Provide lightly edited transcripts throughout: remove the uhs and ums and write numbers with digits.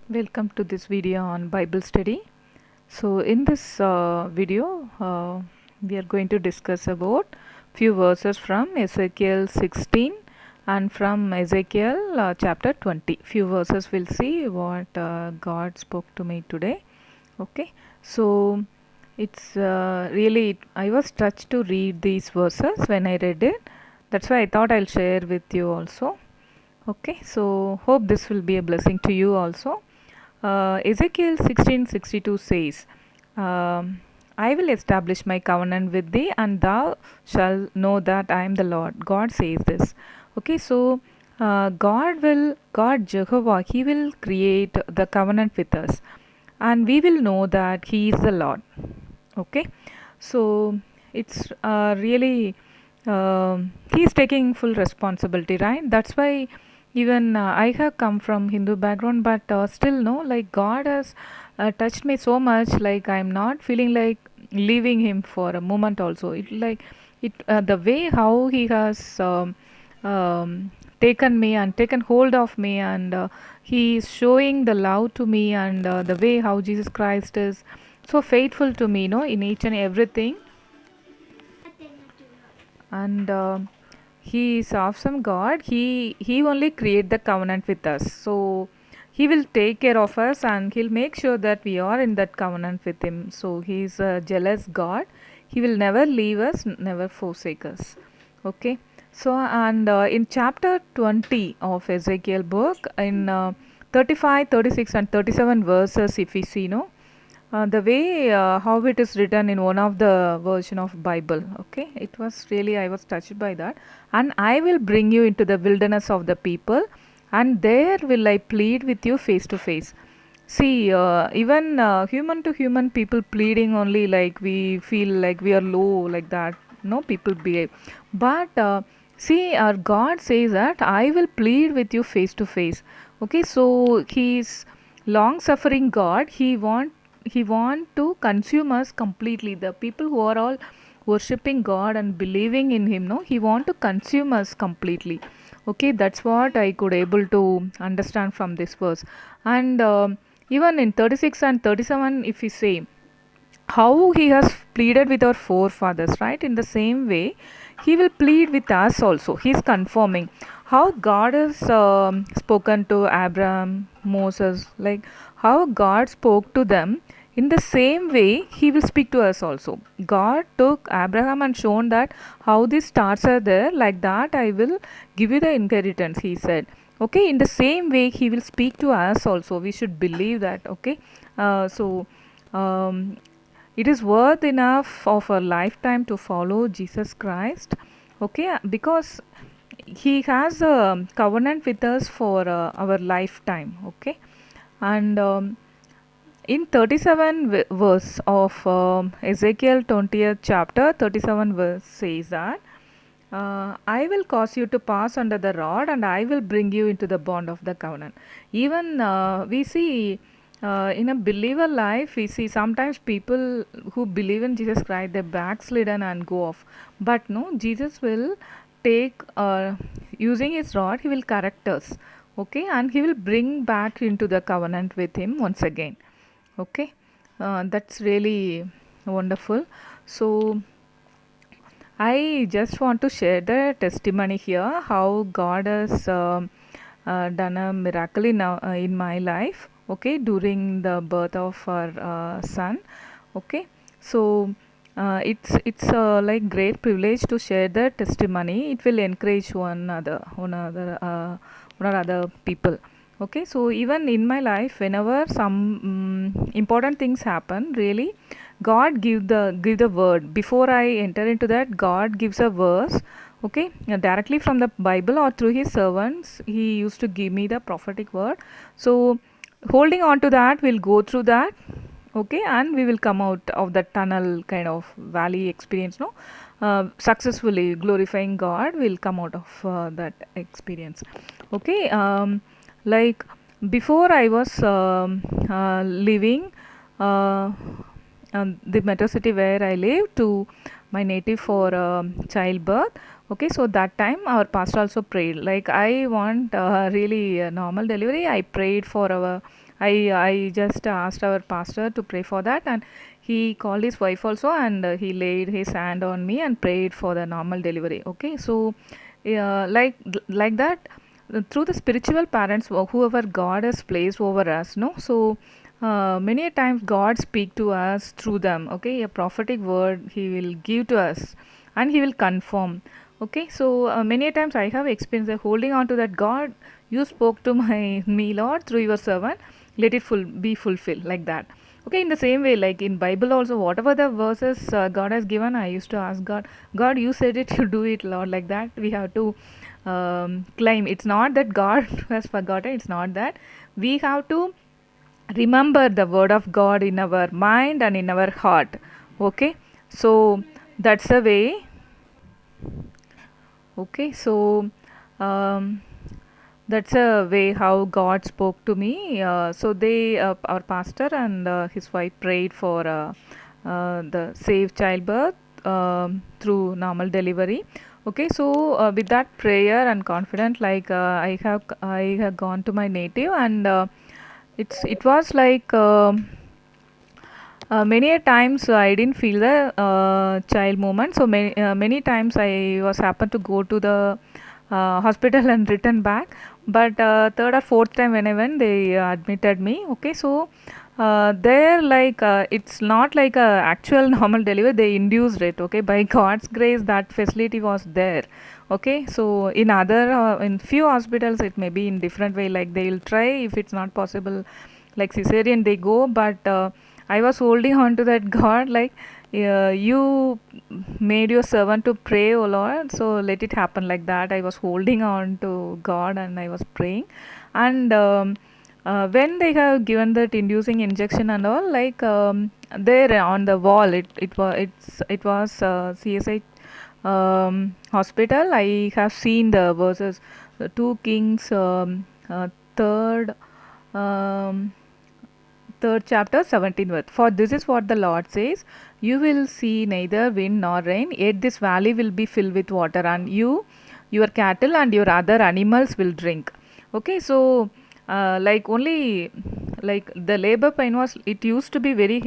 Welcome to this video on Bible study. So in this video we are going to discuss about few verses from Ezekiel 16 and from Ezekiel chapter 20. Few verses we'll see what God spoke to me today. Okay, so it's really I was touched to read these verses when I read it. That's why I thought I'll share with you also. Okay, so hope this will be a blessing to you also. Ezekiel 16:62 says, I will establish my covenant with thee, and thou shalt know that I am the Lord. God says this. Okay, so God Jehovah, He will create the covenant with us, and we will know that He is the Lord. Okay, so it's really He is taking full responsibility, right? That's why even I have come from Hindu background, but still no, like God has touched me so much, like I'm not feeling like leaving Him for a moment also. It like it the way how He has taken me and taken hold of me, and He is showing the love to me, and the way how Jesus Christ is so faithful to me, in each and everything. And He is awesome God. He only create the covenant with us, so He will take care of us, and He'll make sure that we are in that covenant with Him. So He is a jealous God. He will never leave us, never forsake us. Okay, so and in chapter 20 of Ezekiel book, in 35, 36 and 37 verses, if we see, the way how it is written in one of the version of Bible. Okay, it was really, I was touched by that. And I will bring you into the wilderness of the people, and there will I plead with you face to face. See, even human to human people pleading only, like we feel like we are low, like that. No, people behave. But see, our God says that I will plead with you face to face. Okay, so He is long suffering God. He want to consume us completely. The people who are all worshipping God and believing in Him, no, He want to consume us completely. Okay, that's what I could able to understand from this verse. And even in 36 and 37, if we say how He has pleaded with our forefathers, right? In the same way, He will plead with us also. He is confirming how God has spoken to Abraham, Moses, like how God spoke to them. In the same way, He will speak to us also. God took Abraham and shown that how these stars are there, like that I will give you the inheritance, He said. Okay, in the same way, He will speak to us also. We should believe that. Okay, so um, it is worth enough of a lifetime to follow Jesus Christ. Okay, because He has a covenant with us for our lifetime. Okay, and in 37 verse of Ezekiel 20th chapter, 37 verse says that I will cause you to pass under the rod, and I will bring you into the bond of the covenant. Even we see in a believer life, we see sometimes people who believe in Jesus Christ, they backslidden and go off. But no, Jesus will take, using His rod, He will correct us. Okay, and He will bring back into the covenant with Him once again. Okay, that's really wonderful. So I just want to share the testimony here how God has done a miracle in my life. Okay, during the birth of our son. Okay, so it's like great privilege to share the testimony. It will encourage one or other people. Okay, so even in my life, whenever some important things happen, really God give the word. Before I enter into that, God gives a verse, okay, directly from the Bible or through His servants. He used to give me the prophetic word. So holding on to that, we'll go through that, okay, and we will come out of that tunnel kind of valley experience, no, successfully glorifying God. Will come out of that experience. Okay, like before I was living the metro city where I live to my native for childbirth. Okay, so that time our pastor also prayed. Like I want really a normal delivery. I prayed for our I just asked our pastor to pray for that, and he called his wife also, and he laid his hand on me and prayed for the normal delivery. Okay, so like that, through the spiritual parents, whoever God has placed over us, no, so many a times God speak to us through them. Okay, a prophetic word He will give to us, and He will confirm. Okay, so many a times I have experienced holding on to that. God, you spoke to my me, Lord, through your servant, let it be fulfilled, like that. Okay, in the same way, like in Bible also, whatever the verses God has given, I used to ask God, God, you said it, you do it, Lord, like that. We have to claim. It's not that God has forgotten, it's not that. We have to remember the word of God in our mind and in our heart. Okay, so that's the way. Okay, so um, that's a way how God spoke to me. So our pastor and his wife prayed for the safe childbirth through normal delivery. Okay, so with that prayer and confident, like I have gone to my native, and it was like. Many a times I didn't feel the child movement. So many times I was happened to go to the hospital and return back. But third or fourth time when I went, they admitted me. Okay, so there like it's not like a actual normal delivery. They induced it. Okay, by God's grace, that facility was there. Okay, so in few hospitals it may be in different way. Like they will try, if it's not possible, like cesarean they go, but I was holding on to that God, like you made your servant to pray, O Lord, so let it happen, like that. I was holding on to God and I was praying, and when they have given that inducing injection and all, like there on the wall, it was CSI hospital. I have seen the verses, the 2 Kings, third. Um, third chapter 17th verse. For this is what the Lord says, you will see neither wind nor rain, yet this valley will be filled with water, and your cattle and your other animals will drink. Okay, so like only like the labor pain was, it used to be very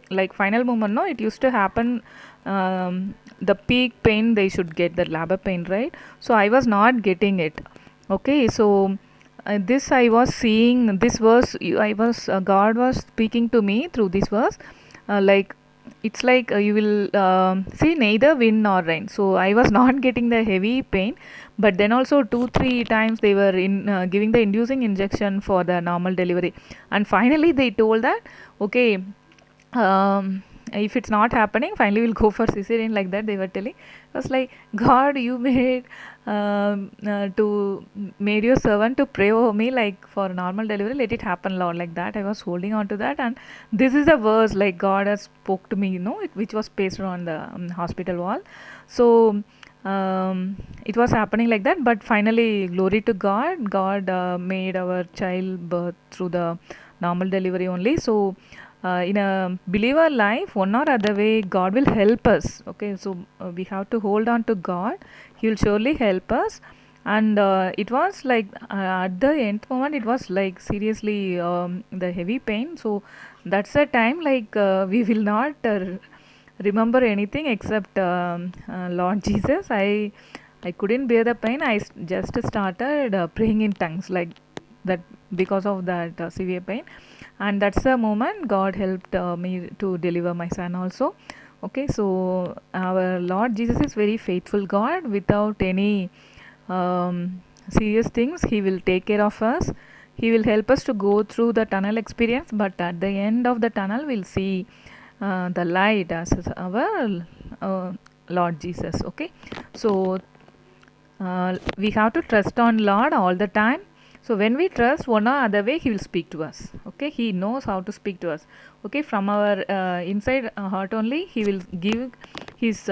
like final moment, no, it used to happen, the peak pain they should get, the labor pain, right? So I was not getting it. Okay, so this I was seeing this verse. I was God was speaking to me through this verse. Like it's like you will see neither wind nor rain. So I was not getting the heavy pain, but then also 2 3 times they were in giving the inducing injection for the normal delivery, and finally they told that okay, if it's not happening, finally we'll go for cesarean, like that they were telling. I was like, God, you made your servant to pray over me, like for normal delivery, let it happen, Lord, like that. I was holding on to that, and this is a verse like God has spoke to me, which was pasted on the hospital wall. So it was happening like that, but finally, glory to God, God made our child birth through the normal delivery only. So in a believer life, one or other way, God will help us. Okay, so we have to hold on to God. He will surely help us. And it was like at the end moment, it was like seriously the heavy pain. So that's the time like we will not remember anything except Lord Jesus. I couldn't bear the pain. Just started praying in tongues, like that, because of that severe pain, and that's the moment God helped me to deliver my son also. Okay, so our Lord Jesus is very faithful God. Without any serious things, He will take care of us. He will help us to go through the tunnel experience, but at the end of the tunnel we'll see the light as our Lord Jesus. Okay, so we have to trust on Lord all the time. So when we trust, one or other way, He will speak to us. Okay, He knows how to speak to us. Okay, from our inside heart only, He will give His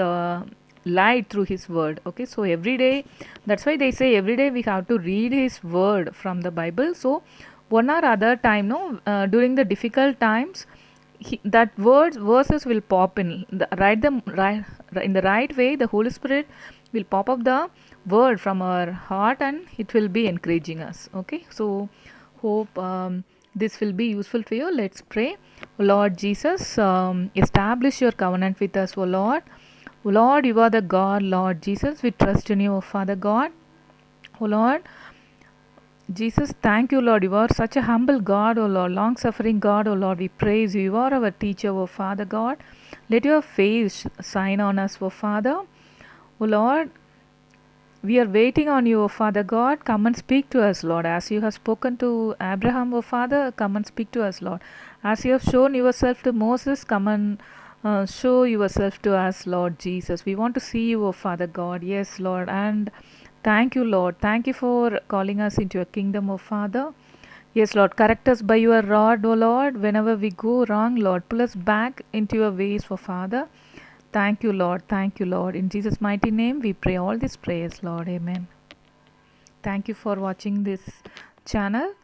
light through His word. Okay, so every day, that's why they say every day we have to read His word from the Bible. So one or other time, no, during the difficult times, that verses will pop in the right in the right way. The Holy Spirit will pop up the word from our heart, and it will be encouraging us. Okay, so hope this will be useful for you. Let's pray. Lord Jesus, establish your covenant with us, O Lord. O Lord, you are the God, Lord Jesus. We trust in you, O Father God. O Lord, Jesus, thank you, Lord. You are such a humble God, O Lord, long suffering God, O Lord. We praise you. You are our teacher, O Father God. Let your face shine on us, O Father. O Lord, we are waiting on you, O Father God. Come and speak to us, Lord. As you have spoken to Abraham, O Father, come and speak to us, Lord. As you have shown yourself to Moses, come and show yourself to us, Lord Jesus. We want to see you, O Father God. Yes, Lord. And thank you, Lord. Thank you for calling us into your kingdom, O Father. Yes, Lord. Correct us by your rod, O Lord. Whenever we go wrong, Lord, pull us back into your ways, O Father. Thank you, Lord. Thank you, Lord. In Jesus' mighty name, we pray all these prayers, Lord. Amen. Thank you for watching this channel.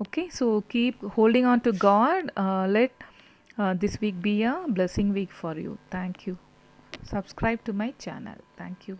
Okay, so keep holding on to God. Let this week be a blessing week for you. Thank you. Subscribe to my channel. Thank you.